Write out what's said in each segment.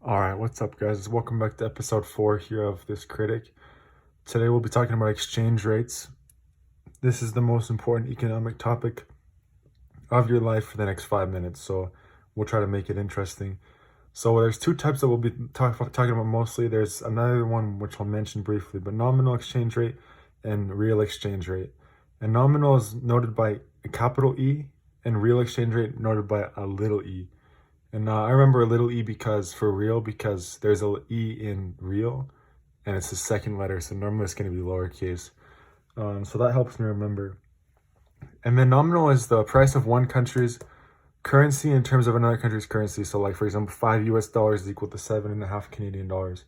All right, what's up, guys? Welcome back to episode 4 here of This Critic. Today we'll be talking about exchange rates. This is the most important economic topic of your life for the next 5 minutes, so we'll try to make it interesting. So there's two types that we'll be talking about mostly. There's another one which I'll mention briefly, but nominal exchange rate and real exchange rate. And nominal is noted by a capital E, and real exchange rate noted by a little e. And I remember a little e because there's a e in real, and it's the second letter, so normally it's going to be lowercase. So that helps me remember. And then nominal is the price of one country's currency in terms of another country's currency. So, like for example, $5 is equal to 7.5 Canadian dollars,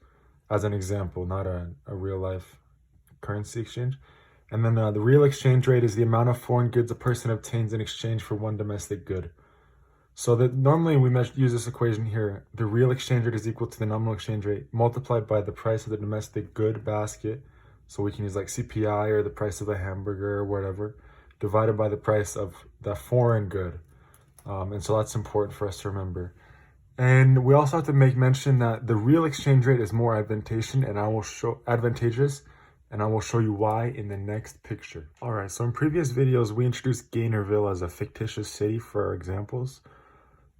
as an example, not a real life currency exchange. And then the real exchange rate is the amount of foreign goods a person obtains in exchange for one domestic good. So that normally we use this equation here. The real exchange rate is equal to the nominal exchange rate multiplied by the price of the domestic good basket. So we can use like CPI or the price of the hamburger or whatever, divided by the price of the foreign good. And so that's important for us to remember. And we also have to make mention that the real exchange rate is more advantageous, and I will show you why in the next picture. All right, so in previous videos, we introduced Gainerville as a fictitious city for our examples.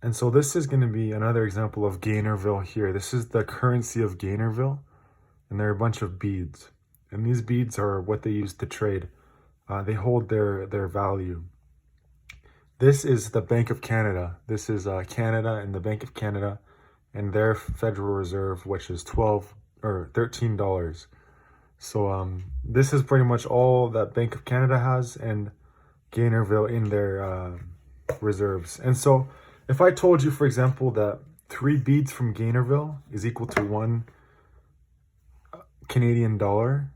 And so this is going to be another example of Gainerville here. This is the currency of Gainerville, and there are a bunch of beads. And these beads are what they use to trade. They hold their value. This is the Bank of Canada. This is Canada and the Bank of Canada and their Federal Reserve, which is $13. So this is pretty much all that Bank of Canada has and Gainerville in their reserves. And so if I told you, for example, that 3 beads from Gainerville is equal to 1 Canadian dollar,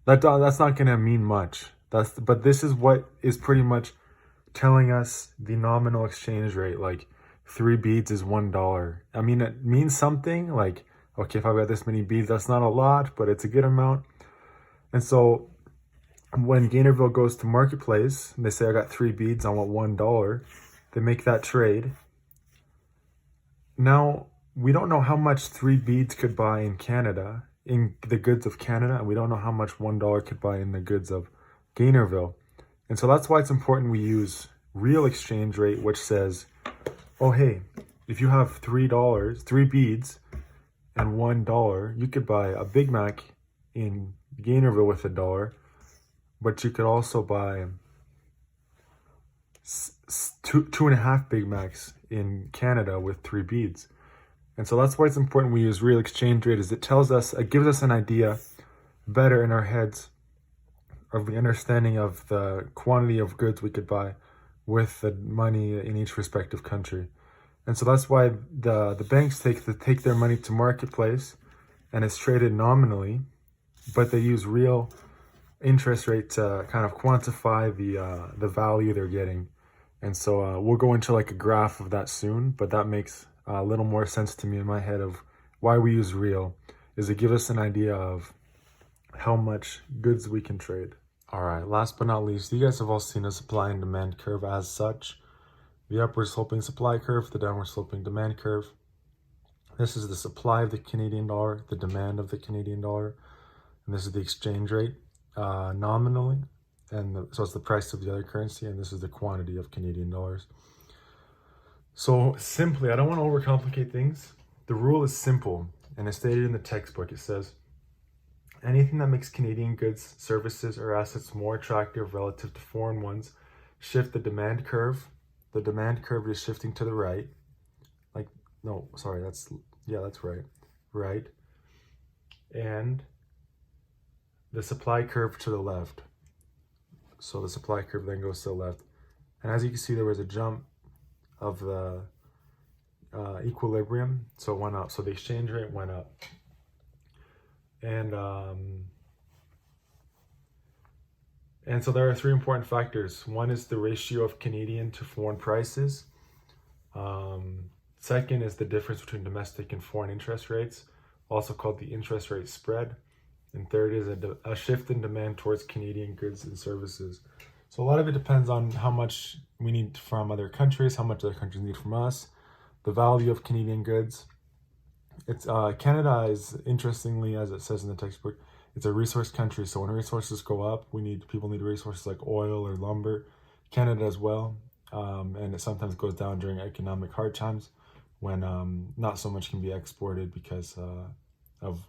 that's not going to mean much. But this is what is pretty much telling us the nominal exchange rate. Like 3 beads is $1. I mean, it means something. Like, okay, if I've got this many beads, that's not a lot, but it's a good amount. And so when Gainerville goes to Marketplace, and they say I got 3 beads, I want $1, they make that trade. Now, we don't know how much 3 beads could buy in Canada, in the goods of Canada, and we don't know how much $1 could buy in the goods of Gainerville. And so that's why it's important we use real exchange rate, which says, oh, hey, if you have $3, 3 beads, and $1, you could buy a Big Mac in Gainerville with $1, but you could also buy 2.5 Big Macs in Canada with 3 beads. And so that's why it's important we use real exchange rate, is it gives us an idea better in our heads of the understanding of the quantity of goods we could buy with the money in each respective country. And so that's why the banks take their money to Marketplace, and it's traded nominally, but they use real interest rate to kind of quantify the value they're getting. And so we'll go into like a graph of that soon, but that makes a little more sense to me in my head of why we use real, is to give us an idea of how much goods we can trade. All right, last but not least, you guys have all seen a supply and demand curve as such. The upward sloping supply curve, the downward sloping demand curve. This is the supply of the Canadian dollar, the demand of the Canadian dollar, and this is the exchange rate nominally. And so it's the price of the other currency, and this is the quantity of Canadian dollars. So simply, I don't want to overcomplicate things. The rule is simple, and it's stated in the textbook. It says, anything that makes Canadian goods, services, or assets more attractive relative to foreign ones, shift the demand curve. The demand curve is shifting to the right. That's right. Right. And the supply curve to the left. So the supply curve then goes to the left. And as you can see, there was a jump of the equilibrium. So it went up. So the exchange rate went up. And so there are 3 important factors. One is the ratio of Canadian to foreign prices. Second is the difference between domestic and foreign interest rates, also called the interest rate spread. And third is a shift in demand towards Canadian goods and services. So a lot of it depends on how much we need from other countries, how much other countries need from us, the value of Canadian goods, It's Canada is, interestingly, as it says in the textbook, it's a resource country. So when resources go up, people need resources like oil or lumber. Canada as well, and it sometimes goes down during economic hard times when not so much can be exported because of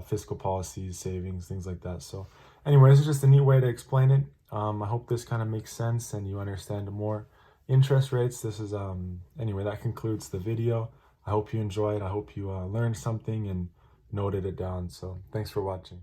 fiscal policies, savings, things like that. So anyway, this is just a neat way to explain it. I hope this kind of makes sense and you understand more interest rates. This is anyway, that concludes the video. I hope you enjoyed. I hope you learned something and noted it down. So thanks for watching.